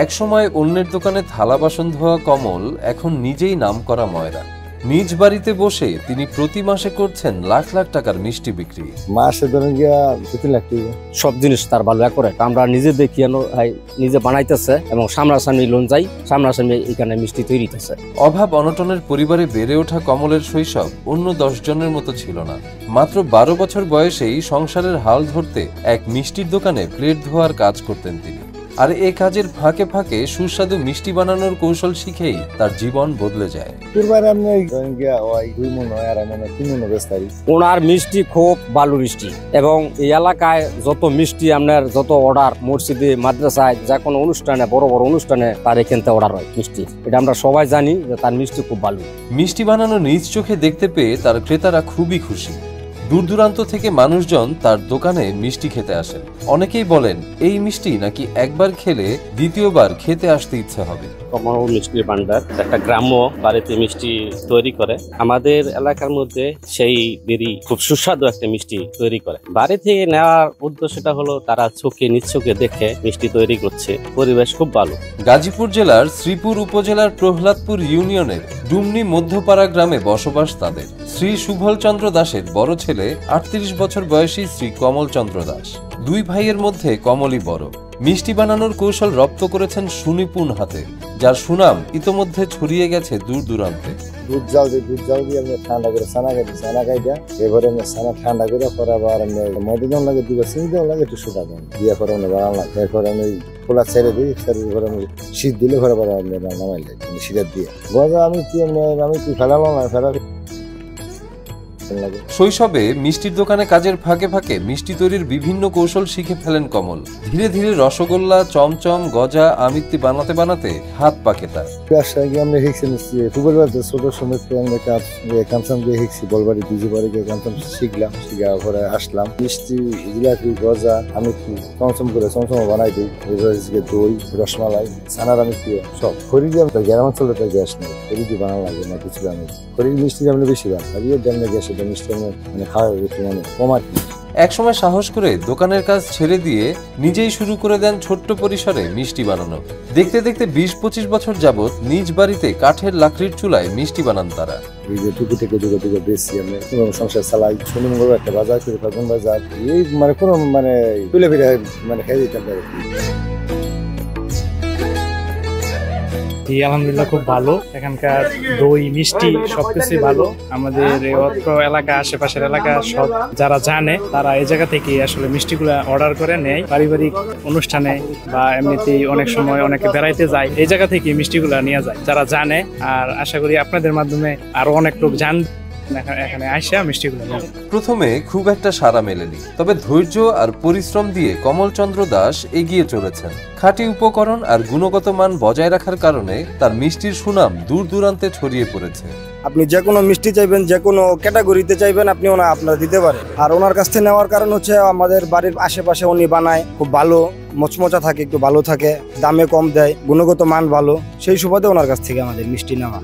একসময় অন্যের দোকানে থালা বাসন ধোয়া কমল এখন নিজেই নামকরা ময়রা। নিজ বাড়িতে বসে তিনি প্রতি মাসে করছেন লাখ লাখ টাকার মিষ্টি বিক্রি। মাসে ধরেন গিয়া 2-3 লাখ টাকা। সব জিনিস তার ভালো করে আমরা নিজে দেখি নিজে বানাইতেছে এবং সামনাসামনি লোন যাই, সামনাসামনি এখানে মিষ্টি তৈরি হইতেছে। অভাব অনটনের পরিবারে বেড়ে ওঠা কমলের শৈশব অন্য 10 জনের মতো ছিল না। মাত্র 12 বছর বয়সেই সংসারের হাল ধরতে এক মিষ্টির দোকানে প্লেট ধোয়ার কাজ করতেন তিনি। আর এই কাজের ফাঁকে ফাঁকে সুস্বাদু মিষ্টি বানানোর কৌশল শিখেই তার জীবন বদলে যায়। ওনার মিষ্টি খুব ভালো মিষ্টি এবং এই এলাকায় যত মিষ্টি আপনার যত অর্ডার মসজিদে মাদ্রাসায় যে কোনো অনুষ্ঠানে বড় বড় অনুষ্ঠানে তার এখান থেকে অর্ডার হয় মিষ্টি। এটা আমরা সবাই জানি যে তার মিষ্টি খুব ভালো। মিষ্টি বানানো নিজ চোখে দেখতে পেয়ে তার ক্রেতারা খুবই খুশি। দূর দূরান্ত থেকে মানুষজন তার দোকানে মিষ্টি খেতে আসেন। অনেকেই বলেন এই মিষ্টি নাকি একবার খেলে দ্বিতীয়বার খেতে আসতে ইচ্ছে হবে। কমল মিষ্টির ভান্ডার একটা গ্রাম্য বাড়িতে মিষ্টি তৈরি করে। আমাদের এলাকার মধ্যে সেই দেরি খুব সুস্বাদু একটা মিষ্টি তৈরি করে। বাড়ি থেকে নেওয়ার উদ্দেশ্যটা হলো তারা নিজ চোখে দেখে মিষ্টি তৈরি করছে, পরিবেশ খুব ভালো। গাজীপুর জেলার শ্রীপুর উপজেলার প্রহ্লাদপুর ইউনিয়নের ডুমনি মধ্যপাড়া গ্রামে বসবাস তাদের। শ্রী সুভল চন্দ্র দাসের বড় ছেলে 38 বছর বয়সী শ্রী কমল চন্দ্র দাস। দুই ভাইয়ের মধ্যে কমলই বড়। মিষ্টি বানানোর কৌশল রপ্ত করেছেন সুনিপুণ হাতে, যার সুনাম ইতোমধ্যে ছড়িয়ে গেছে দূর দূরান্তে। দুধ জাল দিয়ে আমি ঠান্ডা করে ছানা খাই দিয়া এবারে আমি ছানা ঠান্ডা করে পরে আবার আমি ময়দা দেওয়া লাগে, দুবার চিনি দেওয়া লাগে, একটু সুদা দেন দিয়ে পরে আমি বানালাম। এরপরে আমি খোলা ছেড়ে দিই, ছেড়ে পরে আমি শীত দিলে পরে পরে আমি নামাই লাই শীতের দিয়ে গজা আমি কি ফেলালাম না ফেলা। শৈশবে মিষ্টির দোকানে কাজের ফাঁকে ফাঁকে মিষ্টি তৈরির বিভিন্ন কৌশল শিখে ফেলেন কমল। ধীরে ধীরে রসগোল্লা, চমচম, গজা, আমিত্তি বানাতে বানাতে হাত পাকে তার। আমরা শিখছি ফুটবল ছোট সময় কামসাম গিয়ে শিখছি, বলবাড়ি দুজি পরে গিয়ে কামসাম শিখলাম। শিখা পরে আসলাম মিষ্টি, জিলাপি, গজা, আমিত্তি চমচম করে চমচম বানাই দিই। দই, রসমালাই, ছানার আমিত্তি সব খড়ি দিয়ে গ্রাম অঞ্চলে তো গ্যাস নেই, খড়ি দিয়ে বানানো লাগে না কিছু। আমি খড়ির মিষ্টি আমরা বেশি বানাই, গ্যাসে একসময় সাহস করে দোকানের কাজ ছেড়ে দিয়ে নিজেই শুরু করে দেন ছোট্ট পরিসরে মিষ্টি বানানো। দেখতে দেখতে 20-25 বছর যাবত নিজ বাড়িতে কাঠের লাকড়ির চুলায় মিষ্টি বানান তারা। সংসার চালাই। শনি মঙ্গলবার একটা বাজার করে বাজার এই কোনো তুলে ফিরে খেয়ে দিতাম। আলহামদুলিল্লাহ খুব ভালো। এখানকার দই, মিষ্টি সবকিছু ভালো। আমাদের এলাকা, আশেপাশের এলাকা সব যারা জানে তারা এই জায়গা থেকে আসলে মিষ্টিগুলা অর্ডার করে নেয়। পারিবারিক অনুষ্ঠানে বা এমনিতেই অনেক সময় অনেকে বেড়াইতে যায়, এই জায়গা থেকে মিষ্টিগুলা নিয়ে যায় যারা জানে। আর আশা করি আপনাদের মাধ্যমে আরো অনেক লোক জানবে এখানে আইসা মিষ্টিগুলো। প্রথমে খুব একটা সাড়া মেলেনি, তবে ধৈর্য আর পরিশ্রম দিয়ে কমল চন্দ্র দাস এগিয়ে চলেছেন। খাঁটি উপকরণ আর গুণগত মান বজায় রাখার কারণে তার মিষ্টির সুনাম দূর দূরান্তে ছড়িয়ে পড়েছে। আপনি যে কোনো মিষ্টি চাইবেন, যে কোনো ক্যাটাগরিতে চাইবেন, আপনি আপনারা দিতে পারেন। আর ওনার কাছ থেকে নেওয়ার কারণ হচ্ছে আমাদের বাড়ির আশেপাশে উনি বানায়, খুব ভালো মচমচা থাকে, একটু ভালো থাকে, দামে কম দেয়, গুণগত মান ভালো। সেই সুবাদে ওনার কাছ থেকে আমাদের মিষ্টি নেওয়া।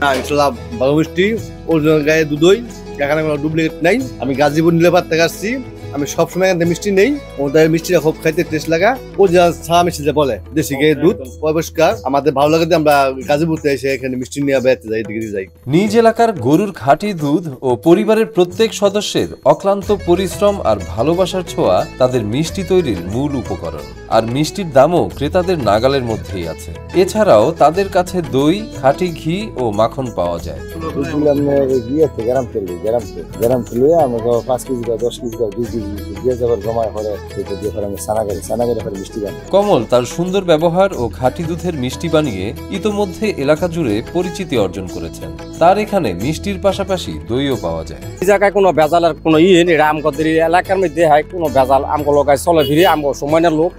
ভালো মিষ্টি, অরিজিনাল গায়ে দুধই, এখানে কোনো ডুপ্লিকেট নাই। আমি গাজীপুর নীলাপাড় থেকে আসছি। আমি সবসময় এখানে মিষ্টি নেই, ওদের মিষ্টিটা খুব খাইতে টেস্ট লাগা। ও যা চা মিষ্টি বলে দেশি গায়ে দুধ পরিষ্কার, আমাদের ভালো লাগে। আমরা গাজীপুরতে এসে এখানে মিষ্টি নিয়ে বেড়াতে যাই, দিকে যাই। নিজ এলাকার গরুর খাঁটি দুধ ও পরিবারের প্রত্যেক সদস্যের অক্লান্ত পরিশ্রম আর ভালোবাসার ছোঁয়া তাদের মিষ্টি তৈরির মূল উপকরণ। আর মিষ্টির দামও ক্রেতাদের নাগালের মধ্যেই আছে। এছাড়াও তাদের কাছে দই, খাঁটি ঘি ও মাখন পাওয়া যায়। কমল তার সুন্দর ব্যবহার ও খাঁটি দুধের মিষ্টি বানিয়ে ইতোমধ্যে এলাকা জুড়ে পরিচিতি অর্জন করেছেন। তার এখানে মিষ্টির পাশাপাশি দইও পাওয়া যায়। এই জায়গায় কোনো ভেজালের কোনো আমাদের এলাকার মধ্যে হয় কোনো ভেজাল আমগো লোকায় চলে ফিরে আমগো সময়ের লোক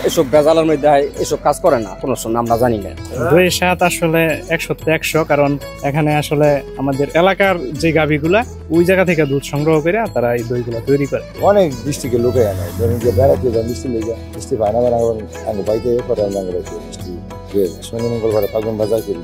এসব ভেজালের মধ্যে এসব কাজ করে না, কোনো আমরা জানি না। দইয়ের স্বাদ আসলে 100-100, কারণ এখানে আসলে আমাদের এলাকার যে গাভীগুলা ওই জায়গা থেকে দুধ সংগ্রহ করে তারা এই দইগুলা তৈরি করে। অনেক ডিস্ট্রিক্টের লোকে আনে, ধরেন যে বেড়াতে যায় মিষ্টি লেগে মিষ্টি বানাবে না, আমি বাইতে করে মিষ্টি শনি মঙ্গলবার ফাগুন বাজার করি,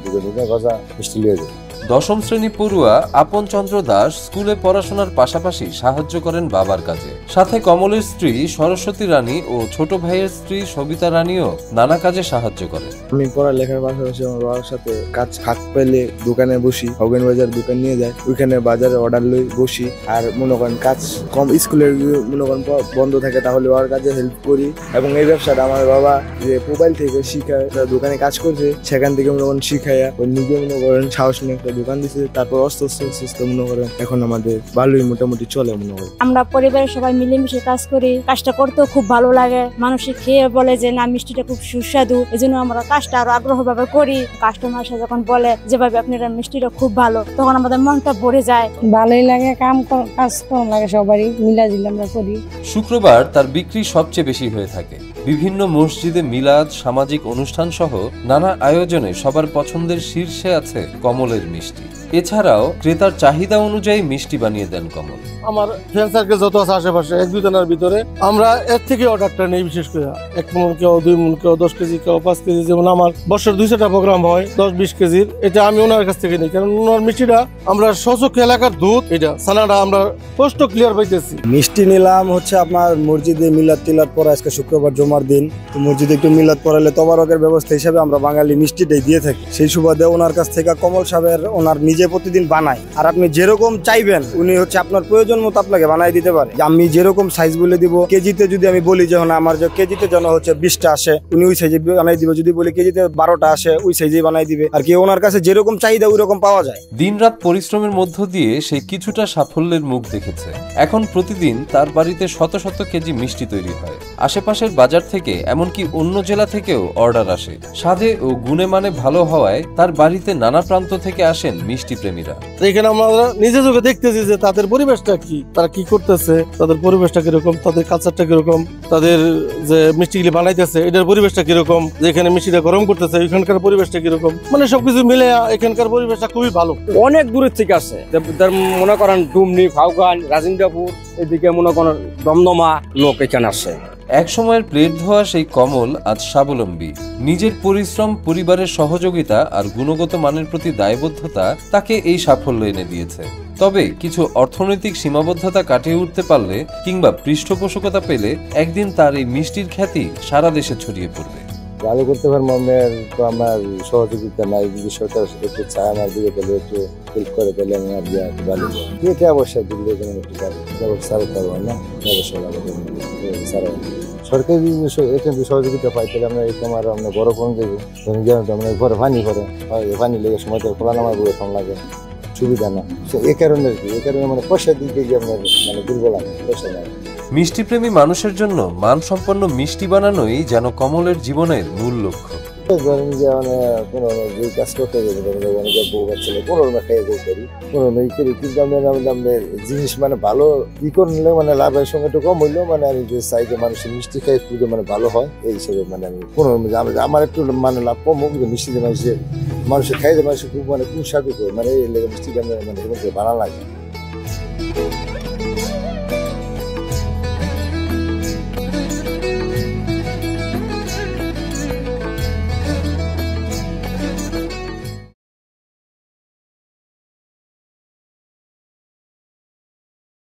গজা মিষ্টি লিয়ে যায়। দশম শ্রেণী পড়ুয়া আপন চন্দ্র দাস স্কুলে পড়াশোনার পাশাপাশি সাহায্য করেন বাবার কাজে। সাথে কমলের স্ত্রী সরস্বতী রানী ও ছোট ভাইয়ের স্ত্রী সবিতা রানীও নানা কাজে সাহায্য করেন। আমি পড়ালেখার পাশাপাশি আমার বাবার সাথে কাজ ফাঁক পেলে দোকানে বসি, অগেন বাজার দোকান নিয়ে যায়, ওইখানে বাজারে অর্ডার লই বসি। আর মনে করেন কাজ কম স্কুলের মনে করেন বন্ধ থাকে তাহলে বাবার কাজে হেল্প করি। এবং এই ব্যবসাটা আমার বাবা যে মোবাইল থেকে শিখায়, দোকানে কাজ করছে সেখান থেকে মনে করেন শিখাইয়া ওই নিজে মনে করেন সাহস নিয়ে একটা দোকান দিচ্ছে। তারপর অস্ত আস্তে মনে করেন এখন আমাদের ভালোই মোটামুটি চলে মনে করেন। আমরা পরিবারের সবাই মিলেমিশে কাজ করি, কাজটা করতেও খুব ভালো লাগে। মানুষে খেয়ে বলে যে না মিষ্টিটা খুব সুস্বাদু, এই জন্য আমরা কাজটা আরো আগ্রহ ভাবে করি। কাস্টমার এসে যখন বলে যেভাবে আপনারা মিষ্টিটা খুব ভালো, তখন আমাদের মনটা ভরে যায়। ভালোই লাগে, কাজ কম লাগে, সবারই মিলাজিলে আমরা করি। শুক্রবার তার বিক্রি সবচেয়ে বেশি হয়ে থাকে। বিভিন্ন মসজিদে মিলাদ, সামাজিক অনুষ্ঠান সহ নানা আয়োজনে সবার পছন্দের শীর্ষে আছে কমলের মিষ্টি। এছাড়াও ক্রেতার চাহিদা অনুযায়ী মিষ্টি বানিয়ে দেন কমল। আমার ফ্রেন্ড সার্কেল যত আছে আশেপাশে 1-2 জনের ভিতরে আমরা এর থেকে অর্ডারটা নেই। বিশেষ করে 1 মন কেউ 2 মন কেউ 10 কেজি কেউ 5 কেজি, যেমন আমার বছর 200টা প্রোগ্রাম হয় 10-20 কেজির, এটা আমি ওনার কাছ থেকে নিই। কারণ ওনার মিষ্টিটা আমরা সচক্ষে এলাকার দুধ, এটা ছানাটা আমরা স্পষ্ট ক্লিয়ার পাইতেছি। মিষ্টি নিলাম হচ্ছে আপনার মসজিদে মিলাদ টিলাদ পড়া, আজকে শুক্রবার জমার দিন, তো মসজিদে একটু মিলাদ পড়ালে তবারকের ব্যবস্থা হিসাবে আমরা বাঙালি মিষ্টিটাই দিয়ে থাকি। সেই সুবাদে ওনার কাছ থেকে কমল সাহেবের ওনার নিজে প্রতিদিন বানায়। আর আপনি যেরকম চাইবেন উনি হচ্ছে আপনার প্রয়োজন মতো আপনাকে বানাই দিতে পারে। আমি যেরকম সাইজ বলে দিব, কেজিতে যদি আমি বলি যে আমার যে কেজিতে যেন হচ্ছে 20টা আসে, উনি ওই সাইজে বানাই দিবে। যদি বলি কেজিতে 12টা আসে, ওই সাইজে বানাই দিবে। আর কি ওনার কাছে যেরকম চাহিদা ওই রকম পাওয়া যায়। দিনরাত পরিশ্রমের মধ্য দিয়ে সে কিছুটা সাফল্যের মুখ দেখেছে। এখন প্রতিদিন তার বাড়িতে শত শত কেজি মিষ্টি তৈরি হয়। আশেপাশের বাজার থেকে এমনকি অন্য জেলা থেকেও অর্ডার আসে। স্বাদে ও গুণে মানে ভালো হওয়ায় তার বাড়িতে নানা প্রান্ত থেকে আসেন মিষ্টি প্রেমীরা। এখানে আমরা নিজে চোখে দেখতেছি যে তাদের পরিবেশটা কি, তারা কি করতেছে, তাদের পরিবেশটা কিরকম, তাদের কালচারটা কিরকম, তাদের যে মিষ্টিগুলি বানাইতেছে এটার পরিবেশটা কিরকম, যে এখানে মিষ্টিটা গরম করতেছে এখানকার পরিবেশটা কিরকম, মানে সবকিছু মিলে এখানকার পরিবেশটা খুবই ভালো। অনেক দূরের থেকে আসে, মনে করেন ডুমনি, ফাউগান, রাজিন্দাপুর, এদিকে মনে করেন দমদমা লোক এখানে আসে। এক সময়ের প্লেট ধোয়া সেই কমল আজ স্বাবলম্বী। নিজের পরিশ্রম, পরিবারের সহযোগিতা আর গুণগত মানের প্রতি দায়বদ্ধতা তাকে এই সাফল্য এনে দিয়েছে। তবে কিছু অর্থনৈতিক সীমাবদ্ধতা কাটিয়ে উঠতে পারলে কিংবা পৃষ্ঠপোষকতা পেলে একদিন তার এই মিষ্টির খ্যাতি সারা দেশে ছড়িয়ে পড়বে। ভালো করতে পারবো আমার, তো আমার সহযোগিতা নাই। যদি সরকার একটু চায় আমার দিকে, তাহলে একটু হেল্প করে, তাহলে আমি আর ভালো এটা অবশ্যই দিল্লি একটু ব্যবস্থা পারবো না, ব্যবসা সারা সরকারি এখানে সহযোগিতা পাই, তাহলে আমরা এই আমার আমরা বড় ফোন দেবো। আমরা ঘরে পানি করে পানি লেগে সময় তো খোলা নামার বলে ফোন লাগে, সুবিধা না। এ কারণে আর কি, এ কারণে মানে পয়সার দিক দিয়ে আপনার মানে দুর্বল আছে, পয়সা নাই। মিষ্টিপ্রেমী মানুষের জন্য মানসম্পন্ন মিষ্টি বানানোই যেন কমলের জীবনের মূল লক্ষ্য। ধরেন যে মানে কোনো যে কাজ করতে গেলে অনেকে বউ বাচ্চা কোনো খাইয়ে যাই করি, কোনো করি, কিন্তু আমাদের জিনিস মানে ভালো ই করলে মানে লাভের সঙ্গে একটু কম হইলেও মানে আমি যে চাই যে মানুষের মিষ্টি খাই একটু মানে ভালো হয়, এই হিসেবে মানে আমি কোনো আমার একটু মানে লাভ কম হোক, কিন্তু মিষ্টিতে মানুষের খাইতে মানুষের খুব মানে খুব স্বাদ করে, মানে এই লেগে মিষ্টিটা মানে বানানো লাগে।